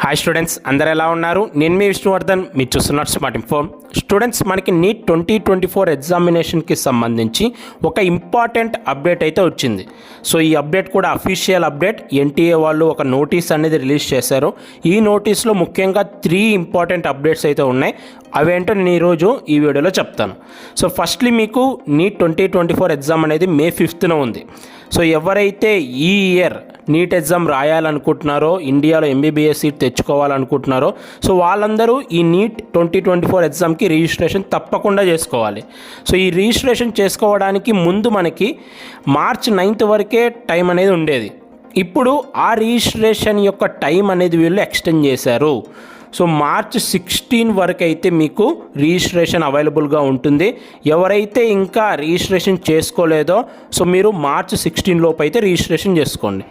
Hi students, అందరు ఎలా ఉన్నారు? నేను మీ విష్ణువర్ధన్, మీరు చూస్తున్నారు స్మార్ట్ ఇన్ఫో. స్టూడెంట్స్, మనకి నీట్ 2024 ఎగ్జామినేషన్కి సంబంధించి ఒక ఇంపార్టెంట్ అప్డేట్ అయితే వచ్చింది. సో ఈ అప్డేట్ కూడా అఫీషియల్ అప్డేట్. ఎన్టీఏ వాళ్ళు ఒక నోటీస్ అనేది రిలీజ్ చేశారు. ఈ నోటీస్లో ముఖ్యంగా 3 ఇంపార్టెంట్ అప్డేట్స్ అయితే ఉన్నాయి. అవేంటో నేను ఈరోజు ఈ వీడియోలో చెప్తాను. సో ఫస్ట్లీ మీకు నీట్ 2024 ఎగ్జామ్ అనేది May 5th ఉంది. సో ఎవరైతే ఈ ఇయర్ నీట్ ఎగ్జామ్ రాయాలనుకుంటున్నారో, ఇండియాలో ఎంబీబీఎస్ సీట్ తెచ్చుకోవాలనుకుంటున్నారో, సో వాళ్ళందరూ ఈ నీట్ 2024 ఎగ్జామ్కి రిజిస్ట్రేషన్ తప్పకుండా చేసుకోవాలి. సో ఈ రిజిస్ట్రేషన్ చేసుకోవడానికి ముందు మనకి March 9th వరకే టైం అనేది ఉండేది. ఇప్పుడు ఆ రిజిస్ట్రేషన్ యొక్క టైం అనేది వీళ్ళు ఎక్స్టెండ్ చేశారు. సో March 16 వరకు అయితే మీకు రిజిస్ట్రేషన్ అవైలబుల్గా ఉంటుంది. ఎవరైతే ఇంకా రిజిస్ట్రేషన్ చేసుకోలేదో సో మీరు March 16 లోపు అయితే రిజిస్ట్రేషన్ చేసుకోండి.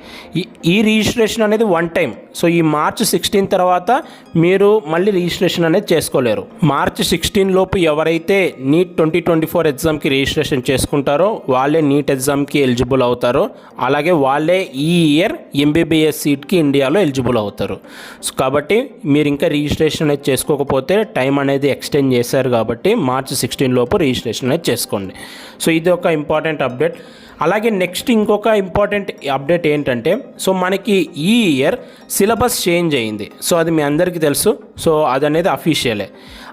ఈ రిజిస్ట్రేషన్ అనేది వన్ టైం. సో ఈ March 16 తర్వాత మీరు మళ్ళీ రిజిస్ట్రేషన్ అనేది చేసుకోలేరు. March 16 లోపు ఎవరైతే నీట్ 2024 ఎగ్జామ్కి రిజిస్ట్రేషన్ చేసుకుంటారో వాళ్ళే నీట్ ఎగ్జామ్కి ఎలిజిబుల్ అవుతారు. అలాగే వాళ్ళే ఈ ఇయర్ ఎంబీబీఎస్ సీట్కి ఇండియాలో ఎలిజిబుల్ అవుతారు. సో కాబట్టి మీరు ఇంకా రిజిస్ట్రేషన్ అనేది చేసుకోకపోతే టైం అనేది ఎక్స్టెండ్ చేశారు కాబట్టి March 16 లోపు రిజిస్ట్రేషన్ అనేది చేసుకోండి. సో ఇది ఒక ఇంపార్టెంట్ అప్డేట్. అలాగే నెక్స్ట్ ఇంకొక ఇంపార్టెంట్ అప్డేట్ ఏంటంటే, సో మనకి ఈ ఇయర్ సిలబస్ చేంజ్ అయింది. సో అది మీ అందరికీ తెలుసు. సో అది అనేది అఫీషియలే.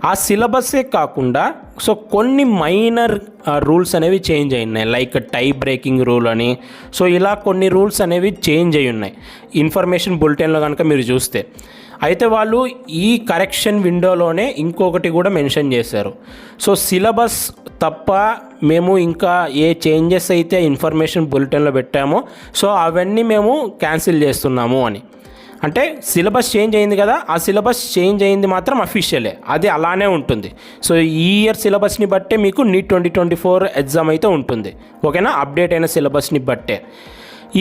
ఆ సిలబస్సే కాకుండా సో కొన్ని మైనర్ రూల్స్ అనేవి చేంజ్ అయి ఉన్నాయి. లైక్ టై బ్రేకింగ్ రూల్ అని. సో ఇలా కొన్ని రూల్స్ అనేవి చేంజ్ అయి ఉన్నాయి ఇన్ఫర్మేషన్ బులెటిన్లో కనుక మీరు చూస్తే. అయితే వాళ్ళు ఈ కరెక్షన్ విండోలోనే ఇంకొకటి కూడా మెన్షన్ చేశారు. సో సిలబస్ తప్ప మేము ఇంకా ఏ చేంజెస్ అయితే ఇన్ఫర్మేషన్ బులెటిన్లో పెట్టామో సో అవన్నీ మేము క్యాన్సిల్ చేస్తున్నాము అని. అంటే సిలబస్ చేంజ్ అయింది కదా, ఆ సిలబస్ చేంజ్ అయింది మాత్రం అఫీషియలే, అది అలానే ఉంటుంది. సో ఈ ఇయర్ సిలబస్ని బట్టే మీకు నీట్ 2024 ఎగ్జామ్ అయితే ఉంటుంది. ఓకేనా? అప్డేట్ అయిన సిలబస్ని బట్టే.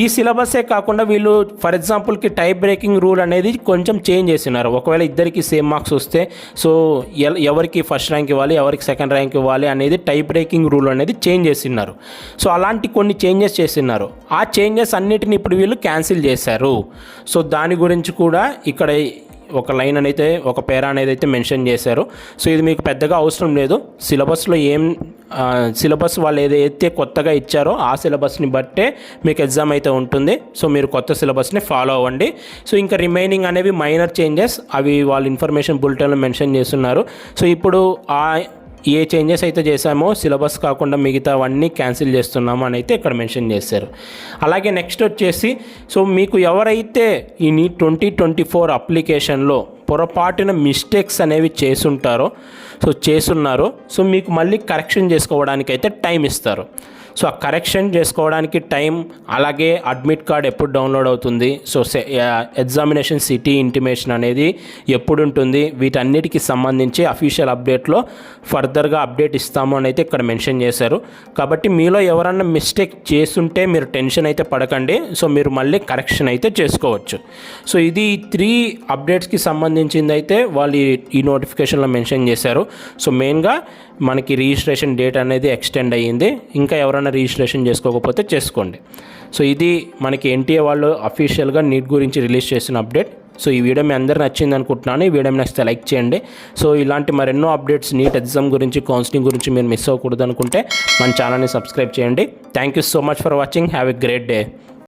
ఈ సిలబసే కాకుండా వీళ్ళు ఫర్ ఎగ్జాంపుల్కి టై బ్రేకింగ్ రూల్ అనేది కొంచెం చేంజ్ చేస్తున్నారు. ఒకవేళ ఇద్దరికి సేమ్ మార్క్స్ వస్తే సో ఎవరికి ఫస్ట్ ర్యాంక్ ఇవ్వాలి, ఎవరికి సెకండ్ ర్యాంక్ ఇవ్వాలి అనేది టై బ్రేకింగ్ రూల్ అనేది చేంజ్ చేస్తున్నారు. సో అలాంటి కొన్ని చేంజెస్ చేస్తున్నారు. ఆ చేంజెస్ అన్నిటిని ఇప్పుడు వీళ్ళు క్యాన్సిల్ చేశారు. సో దాని గురించి కూడా ఇక్కడ ఒక లైన్ అనేది, ఒక పేరా అనేది అయితే మెన్షన్ చేశారు. సో ఇది మీకు పెద్దగా అవసరం లేదు. సిలబస్లో సిలబస్ వాళ్ళు ఏదైతే కొత్తగా ఇచ్చారో ఆ సిలబస్ని బట్టే మీకు ఎగ్జామ్ అయితే ఉంటుంది. సో మీరు కొత్త సిలబస్ని ఫాలో అవ్వండి. సో ఇంకా రిమైనింగ్ అనేవి మైనర్ చేంజెస్, అవి వాళ్ళు ఇన్ఫర్మేషన్ బులెటిన్లో మెన్షన్ చేస్తున్నారు. సో ఇప్పుడు ఏ చేంజెస్ అయితే చేశామో సిలబస్ కాకుండా మిగతావన్నీ క్యాన్సిల్ చేస్తున్నాము అని అయితే ఇక్కడ మెన్షన్ చేశారు. అలాగే నెక్స్ట్ వచ్చేసి సో మీకు ఎవరైతే ఈ నీట్ 2024 అప్లికేషన్లో పొరపాటున మిస్టేక్స్ అనేవి చేస్తున్నారో సో మీకు మళ్ళీ కరెక్షన్ చేసుకోవడానికి అయితే టైం ఇస్తారు. సో ఆ కరెక్షన్ చేసుకోవడానికి టైం, అలాగే అడ్మిట్ కార్డ్ ఎప్పుడు డౌన్లోడ్ అవుతుంది, సో ఎగ్జామినేషన్ సిటీ ఇంటిమేషన్ అనేది ఎప్పుడు ఉంటుంది, వీటన్నిటికి సంబంధించి అఫీషియల్ అప్డేట్లో ఫర్దర్గా అప్డేట్ ఇస్తాము అని అయితే ఇక్కడ మెన్షన్ చేశారు. కాబట్టి మీలో ఎవరన్నా మిస్టేక్ చేస్తుంటే మీరు టెన్షన్ అయితే పడకండి. సో మీరు మళ్ళీ కరెక్షన్ అయితే చేసుకోవచ్చు. సో ఇది 3 అప్డేట్స్కి సంబంధించింది అయితే వాళ్ళు ఈ నోటిఫికేషన్లో మెన్షన్ చేశారు. సో మెయిన్గా మనకి రిజిస్ట్రేషన్ డేట్ అనేది ఎక్స్టెండ్ అయ్యింది. ఇంకా ఎవరైనా రిజిస్ట్రేషన్ చేసుకోకపోతే చేసుకోండి. సో ఇది మనకి ఎన్టీఏ వాళ్ళు అఫీషియల్గా నీట్ గురించి రిలీజ్ చేసిన అప్డేట్. సో ఈ వీడియో మీ అందరూ నచ్చింది అనుకుంటున్నాను. ఈ వీడియో నచ్చితే లైక్ చేయండి. సో ఇలాంటి మరెన్నో అప్డేట్స్ నీట్ ఎగ్జామ్ గురించి, కౌన్సిలింగ్ గురించి మీరు మిస్ అవ్వకూడదు అనుకుంటే మన ఛానల్ని సబ్స్క్రైబ్ చేయండి. Thank you so much for watching. Have a great day.